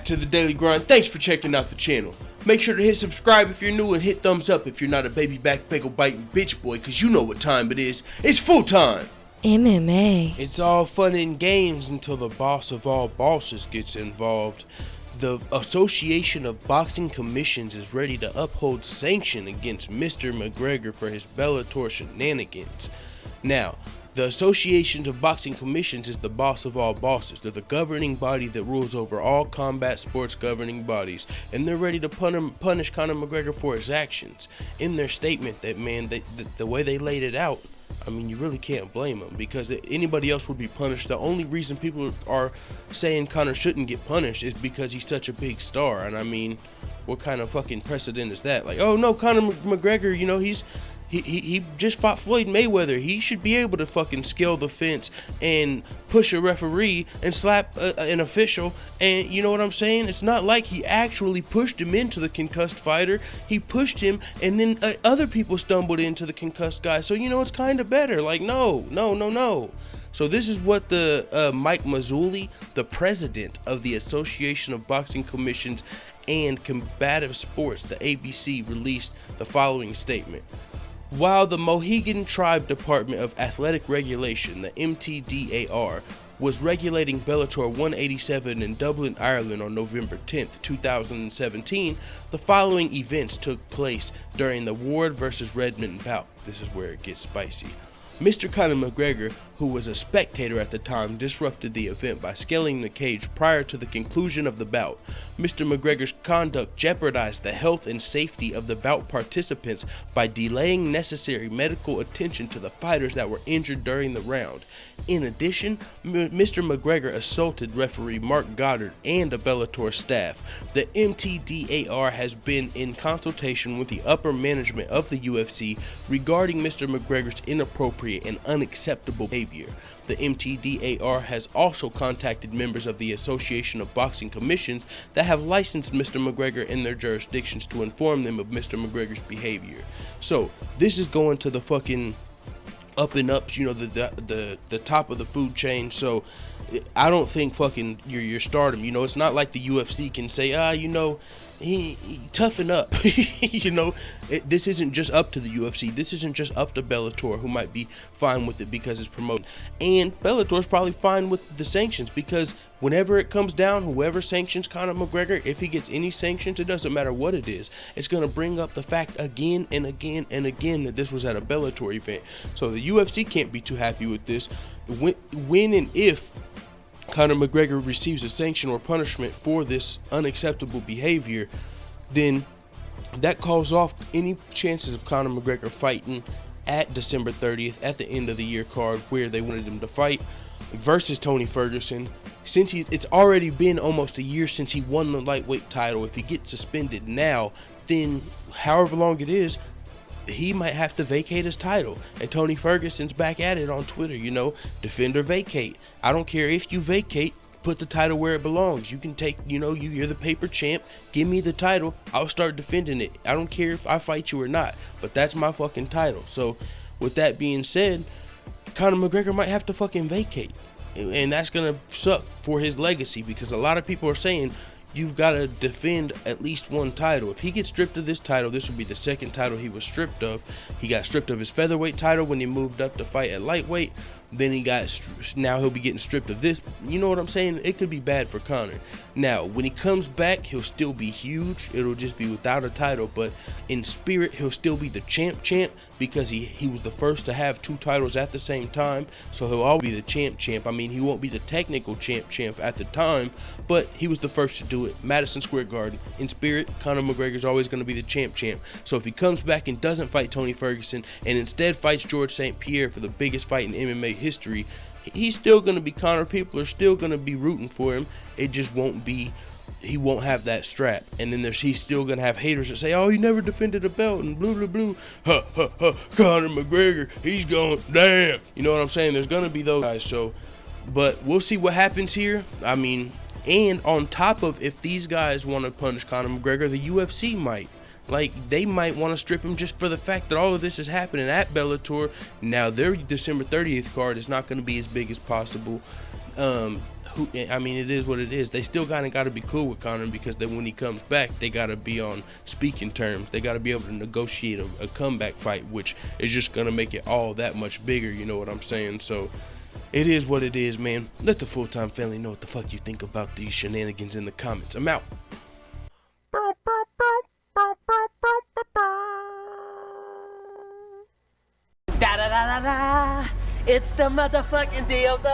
to the Daily Grind. Thanks for checking out the channel. Make sure to hit subscribe if you're new and hit thumbs up if you're not a baby back bagel biting bitch boy, cause you know what time it is. It's full time. MMA. It's all fun and games until the boss of all bosses gets involved. The Association of Boxing Commissions is ready to uphold sanction against Mr. McGregor for his Bellator shenanigans. Now, the Association of Boxing Commissions is the boss of all bosses. They're the governing body that rules over all combat sports governing bodies, and they're ready to punish Conor McGregor for his actions. In their statement, the way they laid it out, I mean, you really can't blame them, because anybody else would be punished. The only reason people are saying Conor shouldn't get punished is because he's such a big star. And I mean, what kind of fucking precedent is that? Like, oh no, Conor McGregor, you know, he just fought Floyd Mayweather. He should be able to fucking scale the fence and push a referee and slap an official. And you know what I'm saying? It's not like he actually pushed him into the concussed fighter. He pushed him, and then other people stumbled into the concussed guy. So, you know, it's kind of better. Like, no. So this is what the Mike Mazzulli, the president of the Association of Boxing Commissions and Combative Sports, the ABC, released the following statement. While the Mohegan Tribe Department of Athletic Regulation, the MTDAR, was regulating Bellator 187 in Dublin, Ireland on November 10th, 2017, the following events took place during the Ward vs. Redmond bout. This is where it gets spicy. Mr. Conor McGregor, who was a spectator at the time, disrupted the event by scaling the cage prior to the conclusion of the bout. Mr. McGregor's conduct jeopardized the health and safety of the bout participants by delaying necessary medical attention to the fighters that were injured during the round. In addition, Mr. McGregor assaulted referee Mark Goddard and the Bellator staff. The MTDAR has been in consultation with the upper management of the UFC regarding Mr. McGregor's inappropriate and unacceptable behavior. The MTDAR has also contacted members of the Association of Boxing Commissions that have licensed Mr. McGregor in their jurisdictions to inform them of Mr. McGregor's behavior. So this is going to the fucking up and ups, you know, the top of the food chain. So I don't think fucking your stardom, you know, it's not like the UFC can say, you know, he toughen up. You know, this isn't just up to the UFC. This isn't just up to Bellator, who might be fine with it because it's promoted. And Bellator's probably fine with the sanctions, because whenever it comes down, whoever sanctions Conor McGregor, if he gets any sanctions, it doesn't matter what it is. It's going to bring up the fact again and again and again that this was at a Bellator event. So the UFC can't be too happy with this. When and if Conor McGregor receives a sanction or punishment for this unacceptable behavior, then that calls off any chances of Conor McGregor fighting at December 30th at the end of the year card where they wanted him to fight versus Tony Ferguson. Since it's already been almost a year since he won the lightweight title, if he gets suspended now, then however long it is, he might have to vacate his title. And Tony Ferguson's back at it on Twitter, you know, defend or vacate. I don't care if you vacate, put the title where it belongs. You can take, you know, you're the paper champ, give me the title, I'll start defending it. I don't care if I fight you or not, but that's my fucking title. So with that being said, Conor McGregor might have to fucking vacate. And that's gonna suck for his legacy, because a lot of people are saying you've got to defend at least one title. If he gets stripped of this title, this will be the second title he was stripped of. He got stripped of his featherweight title when he moved up to fight at lightweight. Then now he'll be getting stripped of this. You know what I'm saying? It could be bad for Conor. Now, when he comes back, he'll still be huge. It'll just be without a title, but in spirit, he'll still be the champ, because he was the first to have two titles at the same time. So he'll always be the champ. I mean, he won't be the technical champ at the time, but he was the first to do it. Madison Square Garden. In spirit, Conor McGregor's always going to be the champ. So if he comes back and doesn't fight Tony Ferguson and instead fights George St. Pierre for the biggest fight in MMA history, he's still going to be Conor. People are still going to be rooting for him. It just won't be, he won't have that strap. And then he's still going to have haters that say, oh, he never defended a belt and blue. Conor McGregor, he's going, damn. You know what I'm saying? There's going to be those guys. So, but we'll see what happens here. I mean, and on top of, if these guys want to punish Conor McGregor, the UFC might. Like, they might want to strip him just for the fact that all of this is happening at Bellator. Now, their December 30th card is not going to be as big as possible. I mean, it is what it is. They still kind of got to be cool with Conor, because then when he comes back, they got to be on speaking terms. They got to be able to negotiate a comeback fight, which is just going to make it all that much bigger, you know what I'm saying? So it is what it is, man. Let the full-time family know what the fuck you think about these shenanigans in the comments. I'm out. Da da da da da. It's the motherfucking DOG.